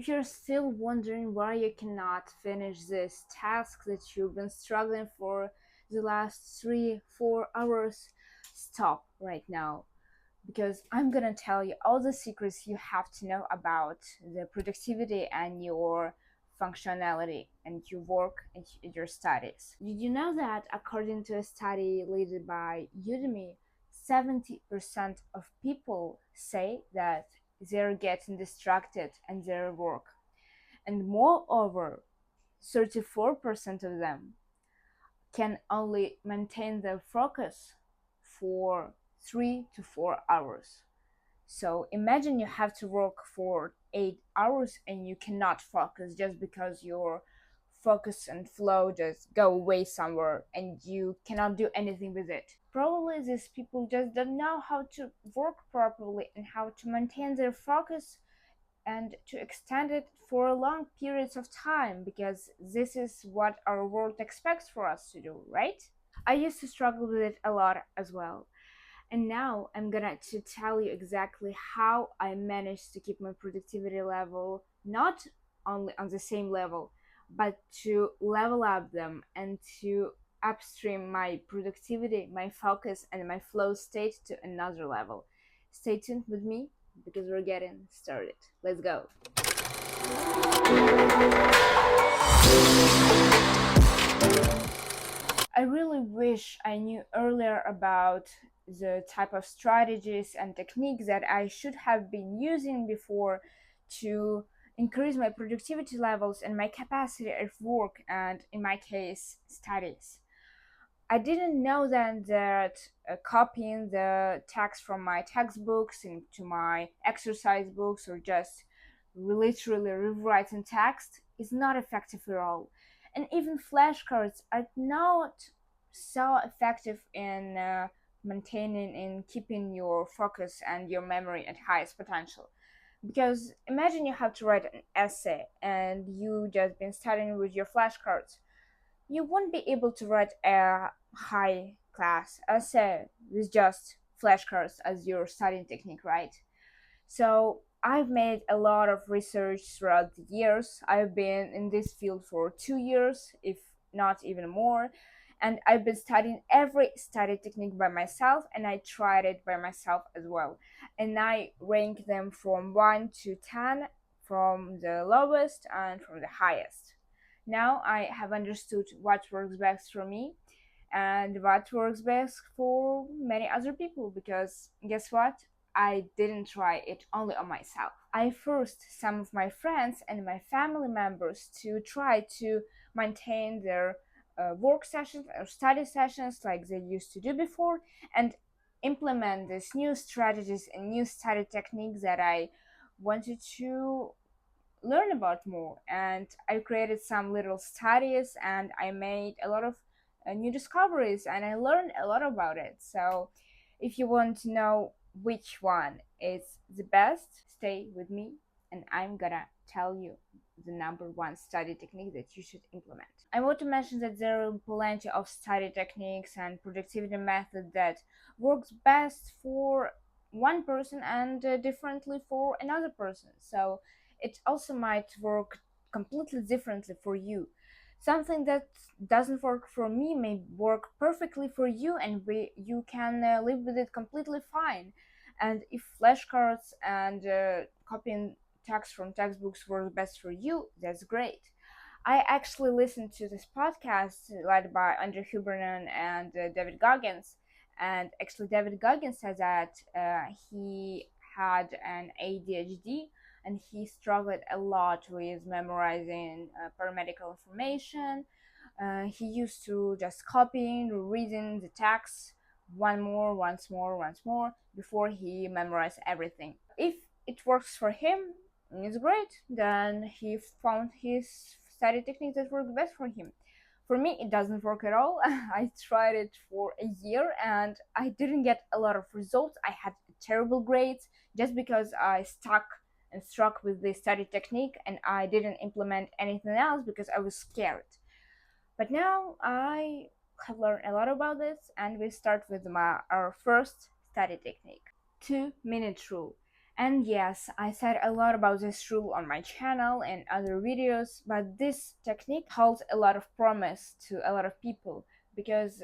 If you're still wondering why you cannot finish this task that you've been struggling for the last 3-4 hours, stop right now, because I'm gonna tell you all the secrets you have to know about the productivity and your functionality and your work and your studies. Did you know that according to a study led by Udemy, 70% of people say that they're getting distracted in their work, and moreover, 34% of them can only maintain their focus for 3 to 4 hours. So imagine you have to work for 8 hours and you cannot focus just because your focus and flow just go away somewhere and you cannot do anything with it. Probably these people just don't know how to work properly and how to maintain their focus and to extend it for long periods of time, because this is what our world expects for us to do, right? I used to struggle with it a lot as well. And now I'm gonna to tell you exactly how I managed to keep my productivity level not only on the same level, but to level up them and to upstream my productivity, my focus, and my flow state to another level. Stay tuned with me because we're getting started. Let's go. I really wish I knew earlier about the type of strategies and techniques that I should have been using before to increase my productivity levels and my capacity at work and, in my case, studies. I didn't know then that copying the text from my textbooks into my exercise books or just literally rewriting text is not effective at all. And even flashcards are not so effective in maintaining and keeping your focus and your memory at highest potential. Because imagine you have to write an essay and you just been studying with your flashcards. You won't be able to write a high class essay with just flashcards as your studying technique, right? So I've made a lot of research throughout the years. I've been in this field for 2 years, if not even more. And I've been studying every study technique by myself, and I tried it by myself as well. And I rank them from 1 to 10, from the lowest and from the highest. Now I have understood what works best for me and what works best for many other people, because guess what? I didn't try it only on myself. I forced some of my friends and my family members to try to maintain their work sessions or study sessions like they used to do before, and implement these new strategies and new study techniques that I wanted to learn about more. And I created some little studies and I made a lot of new discoveries and I learned a lot about it. So if you want to know which one is the best, stay with me and I'm gonna tell you the number one study technique that you should implement. I want to mention that there are plenty of study techniques and productivity methods that works best for one person and differently for another person. So it also might work completely differently for you. Something that doesn't work for me may work perfectly for you, and you can live with it completely fine. And if flashcards and copying text from textbooks work best for you, that's great. I actually listened to this podcast led by Andrew Huberman and David Goggins, and actually David Goggins said that he had an ADHD and he struggled a lot with memorizing paramedical information. He used to just copying, reading the text once more before he memorized everything. If it works for him, it's great. Then he found his study technique that worked best for him. For me, it doesn't work at all. I tried it for a year and I didn't get a lot of results. I had terrible grades just because I stuck and struck with the study technique and I didn't implement anything else because I was scared. But now I have learned a lot about this and we start with our first study technique, 2-minute rule. And yes, I said a lot about this rule on my channel and other videos, but this technique holds a lot of promise to a lot of people because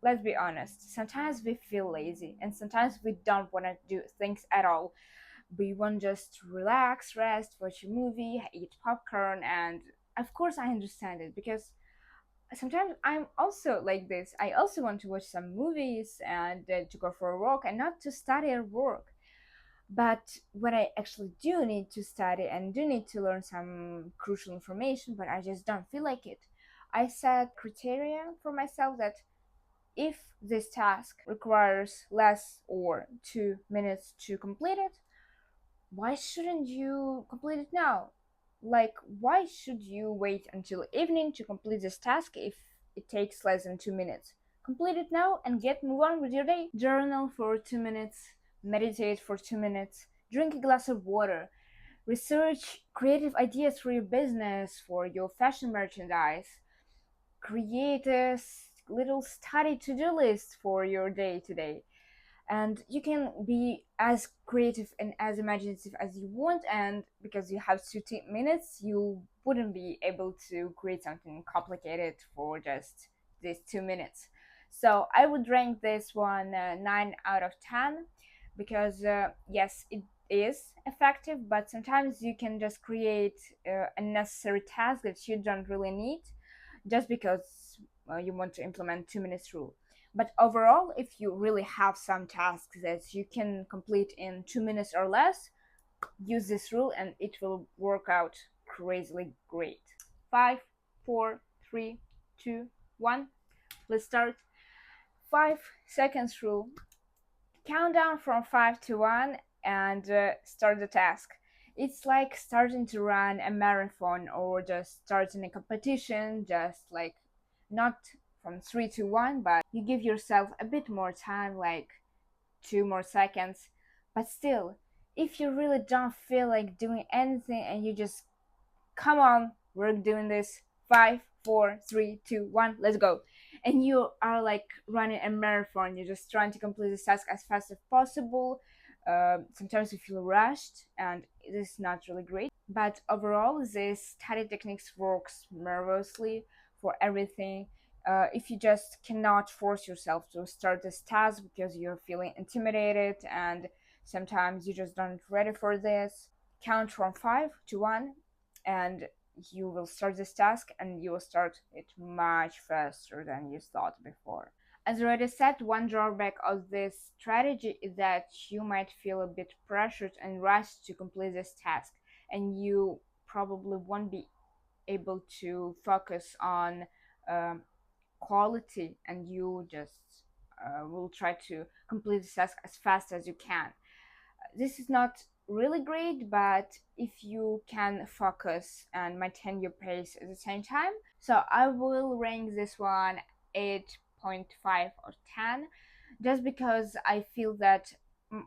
let's be honest, sometimes we feel lazy and sometimes we don't want to do things at all. We want just relax, rest, watch a movie, eat popcorn, and of course I understand it because sometimes I'm also like this. I also want to watch some movies and to go for a walk and not to study or work. But when I actually do need to study and do need to learn some crucial information, but I just don't feel like it, I set criteria for myself that if this task requires less or 2 minutes to complete it, why shouldn't you complete it now? Like, why should you wait until evening to complete this task if it takes less than 2 minutes? Complete it now and get move on with your day. Journal for 2 minutes, meditate for 2 minutes, drink a glass of water, research creative ideas for your business, for your fashion merchandise, create a little study to-do list for your day today, and you can be as creative and as imaginative as you want, and because you have 2 minutes you wouldn't be able to create something complicated for just these 2 minutes. So I would rank this one 9 out of 10 because yes, it is effective, but sometimes you can just create unnecessary tasks that you don't really need just because you want to implement 2 minutes rule. But overall, if you really have some tasks that you can complete in 2 minutes or less, use this rule and it will work out crazily great. 5, 4, 3, 2, 1. Let's start. 5 seconds rule. Count down from 5 to 1 and start the task. It's like starting to run a marathon or just starting a competition, just like not from 3 to 1, but you give yourself a bit more time, like 2 more seconds. But still, if you really don't feel like doing anything and you just come on, we're doing this. 5, 4, 3, 2, 1, let's go. And you are like running a marathon, you're just trying to complete this task as fast as possible. Sometimes you feel rushed and this is not really great, but overall this study techniques works marvelously for everything. If you just cannot force yourself to start this task because you're feeling intimidated and sometimes you just don't ready for this, count from 5 to 1 and you will start this task and you will start it much faster than you thought before. As already said, one drawback of this strategy is that you might feel a bit pressured and rushed to complete this task, and you probably won't be able to focus on um, quality, and you just will try to complete this task as fast as you can. This is not really great, but if you can focus and maintain your pace at the same time, so I will rank this one 8.5 or 10, just because I feel that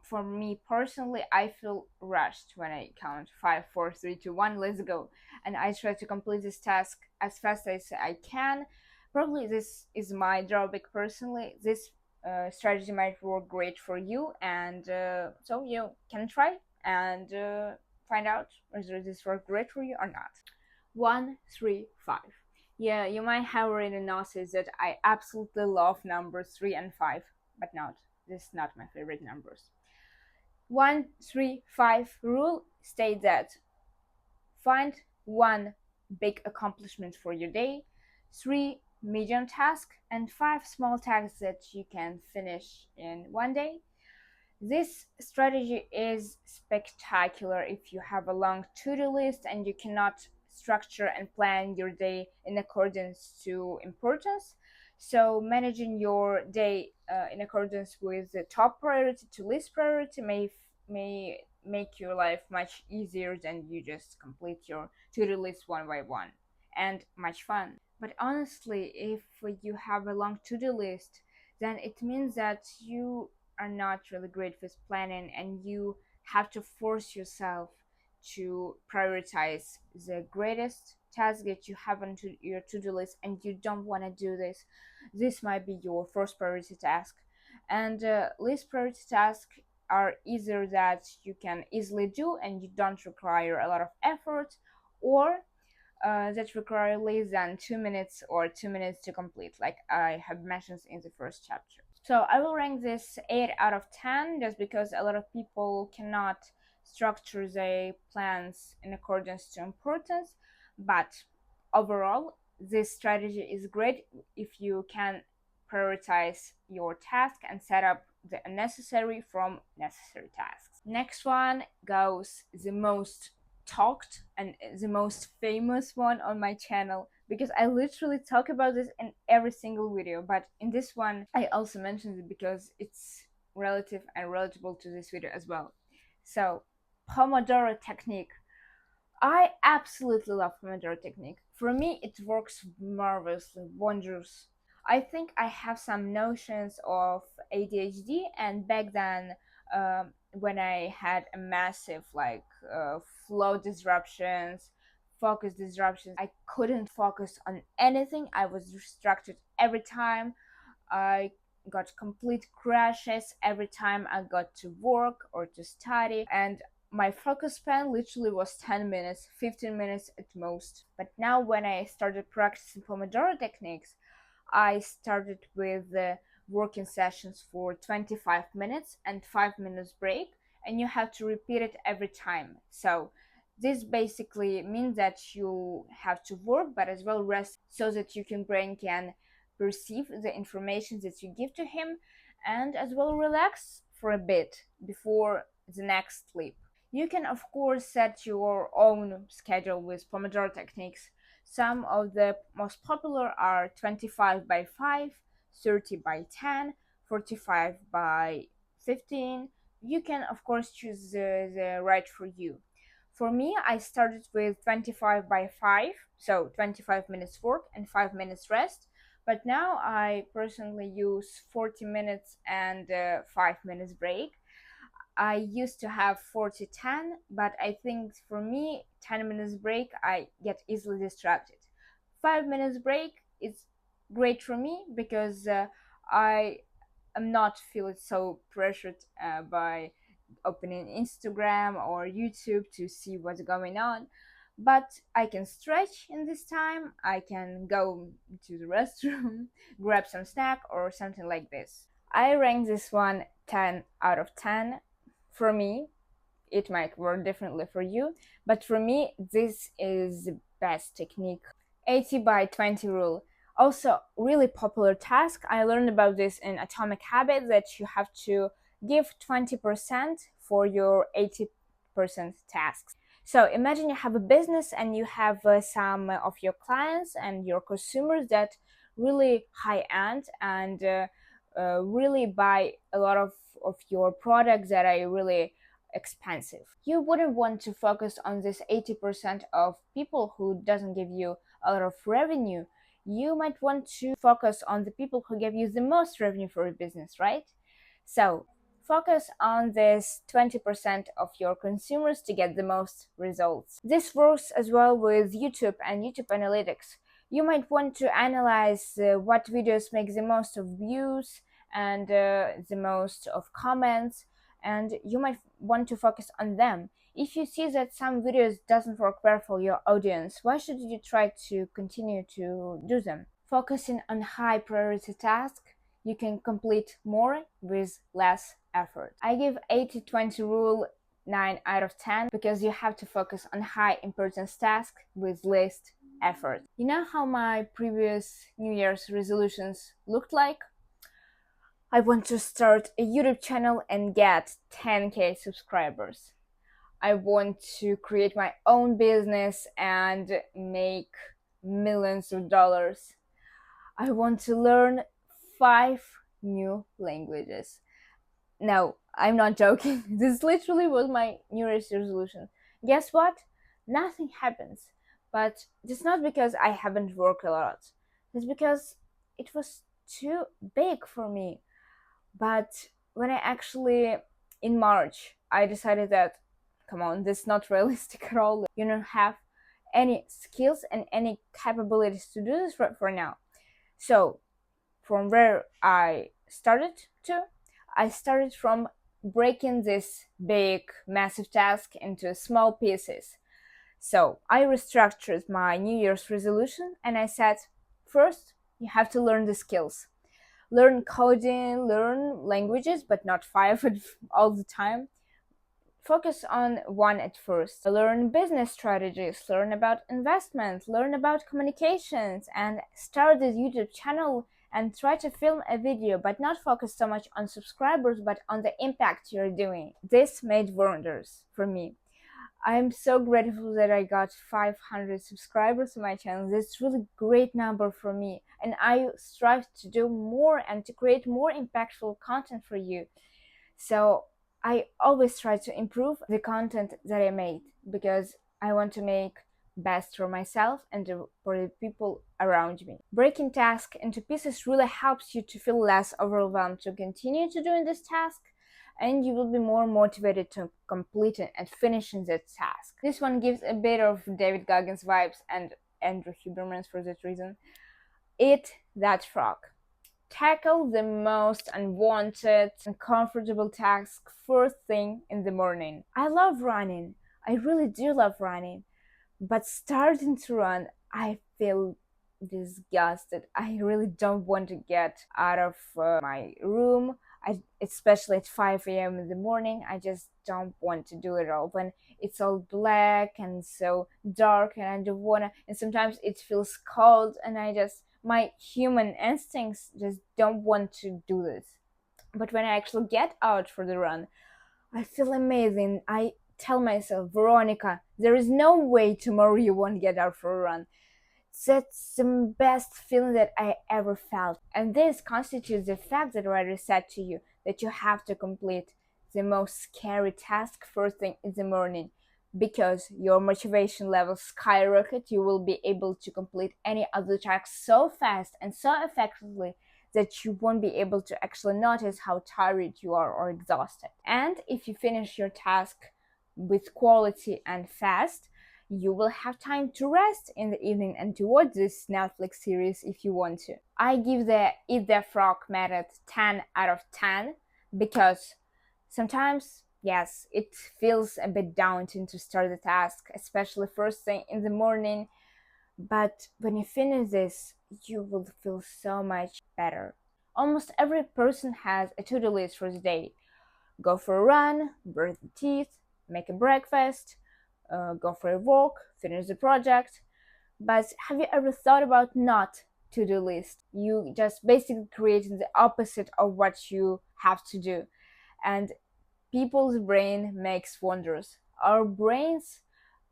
for me personally, I feel rushed when I count 5, 4, 3, 2, 1, let's go, and I try to complete this task as fast as I can. Probably this is my drawback personally. This strategy might work great for you, and so you can try and find out whether this works great for you or not. 1, 3, 5. Yeah, you might have already noticed that I absolutely love numbers 3 and 5, but not, this is not my favorite numbers. 1, 3, 5 rule states that find one big accomplishment for your day, 3 medium tasks, and 5 small tasks that you can finish in one day. This strategy is spectacular if you have a long to-do list and you cannot structure and plan your day in accordance to importance. So managing your day in accordance with the top priority to least priority may make your life much easier than you just complete your to-do list one by one, and much fun. But honestly, if you have a long to-do list, then it means that you are not really great with planning and you have to force yourself to prioritize the greatest task that you have on your to-do list, and you don't want to do this. This might be your first priority task, and least priority tasks are either that you can easily do and you don't require a lot of effort, or that require less than 2 minutes or 2 minutes to complete, like I have mentioned in the first chapter. So I will rank this 8 out of 10 just because a lot of people cannot structure their plans in accordance to importance. But overall, this strategy is great if you can prioritize your task and set up the unnecessary from necessary tasks. Next one goes the most talked and the most famous one on my channel, because I literally talk about this in every single video, but in this one I also mentioned it because it's relative and relatable to this video as well. So, Pomodora Technique. I absolutely love Pomodora Technique. For me, it works marvelously, wondrous. I think I have some notions of ADHD, and back then, when I had a massive flow disruptions, focus disruptions, I couldn't focus on anything. I was distracted every time. I got complete crashes every time I got to work or to study, and my focus span literally was 10 minutes, 15 minutes at most. But now, when I started practicing Pomodoro techniques, I started with the working sessions for 25 minutes and 5 minutes break, and you have to repeat it every time. So this basically means that you have to work but as well rest, so that your brain can perceive the information that you give to him, and as well relax for a bit before the next sleep. You can of course set your own schedule with Pomodoro techniques. Some of the most popular are 25 by 5, 30 by 10, 45 by 15. You can of course choose the right for you. For me, I started with 25 by 5, so 25 minutes work and 5 minutes rest. But now I personally use 40 minutes and 5 minutes break. I used to have 40-10, but I think for me, 10 minutes break, I get easily distracted. 5 minutes break is great for me because I am not feeling so pressured by opening Instagram or YouTube to see what's going on. But I can stretch in this time, I can go to the restroom, grab some snack or something like this. I rank this one 10 out of 10. For me, it might work differently for you, but for me, this is the best technique. 80 by 20 rule. Also, really popular task. I learned about this in Atomic Habits, that you have to give 20% for your 80% tasks. So imagine you have a business and you have some of your clients and your consumers that really high end and really buy a lot of your products that are really expensive. You wouldn't want to focus on this 80% of people who doesn't give you a lot of revenue. You might want to focus on the people who give you the most revenue for your business, right? So focus on this 20% of your consumers to get the most results. This works as well with YouTube and YouTube Analytics. You might want to analyze what videos make the most of views and the most of comments, and you might want to focus on them. If you see that some videos doesn't work well for your audience, why should you try to continue to do them? Focusing on high priority tasks, you can complete more with less effort. I give 80-20 rule 9 out of 10 because you have to focus on high importance tasks with least effort. You know how my previous New Year's resolutions looked like? I want to start a YouTube channel and get 10k subscribers. I want to create my own business and make millions of dollars. I want to learn 5 new languages. No, I'm not joking. This literally was my New Year's resolution. Guess what? Nothing happens. But it's not because I haven't worked a lot. It's because it was too big for me. But when I actually, in March, I decided that, come on, this is not realistic at all. You don't have any skills and any capabilities to do this for now. So from where I started from breaking this big, massive task into small pieces. So I restructured my New Year's resolution and I said, first, you have to learn the skills. Learn coding, learn languages, but not five all the time. Focus on one at first. Learn business strategies, learn about investment, learn about communications, and start this YouTube channel and try to film a video, but not focus so much on subscribers, but on the impact you're doing. This made wonders for me. I am so grateful that I got 500 subscribers on my channel. That's a really great number for me. And I strive to do more and to create more impactful content for you. So I always try to improve the content that I made because I want to make best for myself and for the people around me. Breaking tasks into pieces really helps you to feel less overwhelmed to continue to doing this task, and you will be more motivated to complete it and finishing that task. This one gives a bit of David Goggins vibes and Andrew Huberman's for that reason. Eat that frog. Tackle the most unwanted, uncomfortable task first thing in the morning. I love running. I really do love running. But starting to run, I feel disgusted. I really don't want to get out of my room. Especially at 5 a.m. in the morning, I just don't want to do it all. When it's all black and so dark and I don't want to, and sometimes it feels cold and my human instincts just don't want to do this. But when I actually get out for the run, I feel amazing. I tell myself, Veronica, there is no way tomorrow you won't get out for a run. That's the best feeling that I ever felt. And this constitutes the fact that I already said to you that you have to complete the most scary task first thing in the morning. Because your motivation levels skyrocket, you will be able to complete any other task so fast and so effectively that you won't be able to actually notice how tired you are or exhausted. And if you finish your task with quality and fast, you will have time to rest in the evening and to watch this Netflix series if you want to. I give the Eat the Frog method 10 out of 10 because sometimes, yes, it feels a bit daunting to start the task, especially first thing in the morning. But when you finish this, you will feel so much better. Almost every person has a to-do list for the day. Go for a run, brush the teeth, make a breakfast, go for a walk, finish the project. But have you ever thought about not to-do list? You just basically create the opposite of what you have to do. And people's brain makes wonders. Our brains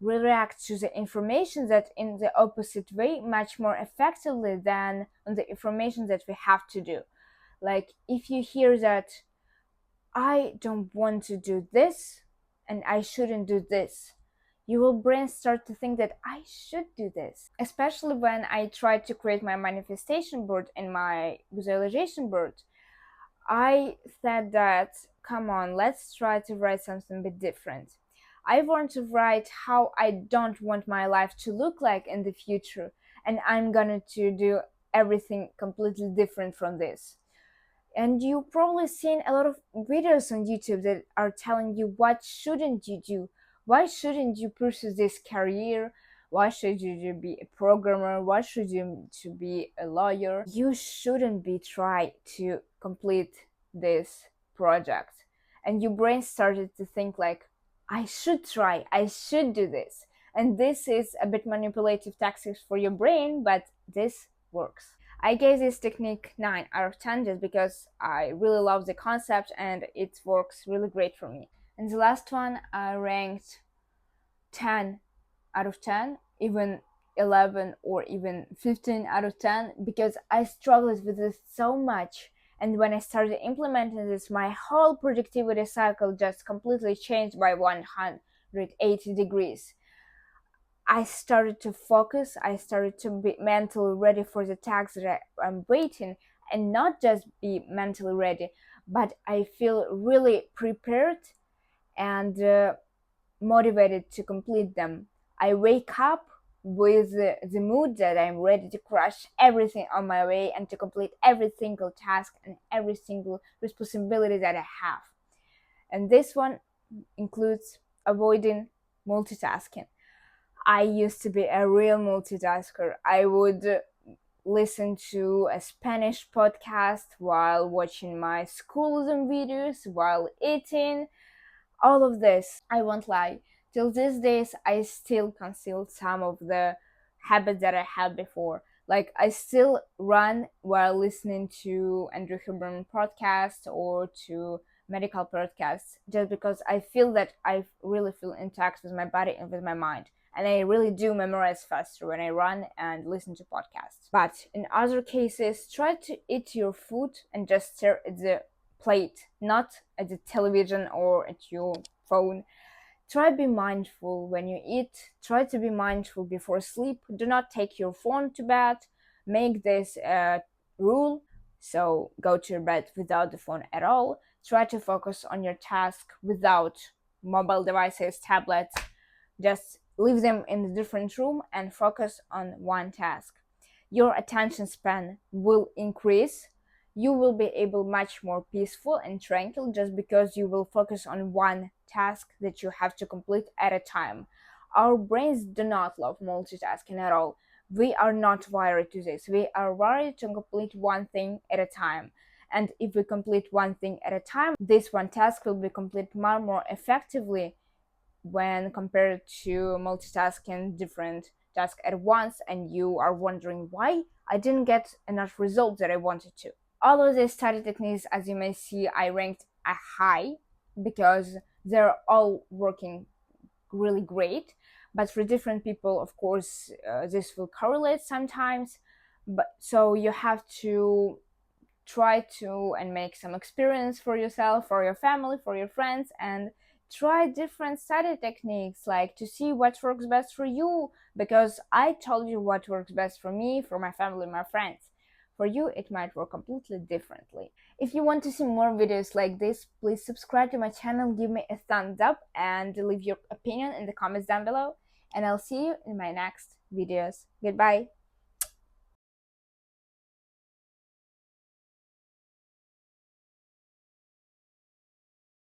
react to the information that in the opposite way much more effectively than on the information that we have to do. Like if you hear that I don't want to do this and I shouldn't do this, your brain start to think that I should do this. Especially when I tried to create my manifestation board and my visualization board, I said that, come on, let's try to write something a bit different. I want to write how I don't want my life to look like in the future, and I'm gonna to do everything completely different from this. And you've probably seen a lot of videos on YouTube that are telling you what shouldn't you do. Why shouldn't you pursue this career? Why should you be a programmer? Why should you to be a lawyer? You shouldn't be trying to complete this project. And your brain started to think like, I should try, I should do this. And this is a bit manipulative tactics for your brain, but this works. I gave this technique 9 out of 10 just because I really love the concept and it works really great for me. And the last one I ranked 10 out of 10, even 11 or even 15 out of 10 because I struggled with this so much. And when I started implementing this, my whole productivity cycle just completely changed by 180 degrees. I started to focus, I started to be mentally ready for the tasks that I'm waiting, and not just be mentally ready, but I feel really prepared and motivated to complete them. I wake up with the mood that I'm ready to crush everything on my way and to complete every single task and every single responsibility that I have. And this one includes avoiding multitasking. I used to be a real multitasker. I would listen to a Spanish podcast while watching my schoolism videos, while eating, all of this. I won't lie. Till these days, I still conceal some of the habits that I had before. Like, I still run while listening to Andrew Huberman podcast or to medical podcasts, just because I feel that I really feel intact with my body and with my mind. And I really do memorize faster when I run and listen to podcasts. But in other cases, try to eat your food and just stare at the plate, not at the television or at your phone. Try to be mindful when you eat. Try to be mindful before sleep. Do not take your phone to bed. Make this a rule. So go to your bed without the phone at all. Try to focus on your task without mobile devices, tablets. Just leave them in a different room and focus on one task. Your attention span will increase. You will be able much more peaceful and tranquil just because you will focus on one task that you have to complete at a time. Our brains do not love multitasking at all. We are not wired to this. We are wired to complete one thing at a time. And if we complete one thing at a time, this one task will be completed more effectively when compared to multitasking different tasks at once, and you are wondering why I didn't get enough results that I wanted to. All of these study techniques, as you may see, I ranked a high because they're all working really great. But for different people, of course, this will correlate sometimes. But so you have to try to and make some experience for yourself, for your family, for your friends, and try different study techniques, like to see what works best for you, because I told you what works best for me, for my family, my friends. For you, it might work completely differently. If you want to see more videos like this, please subscribe to my channel, give me a thumbs up, and leave your opinion in the comments down below. And I'll see you in my next videos. Goodbye.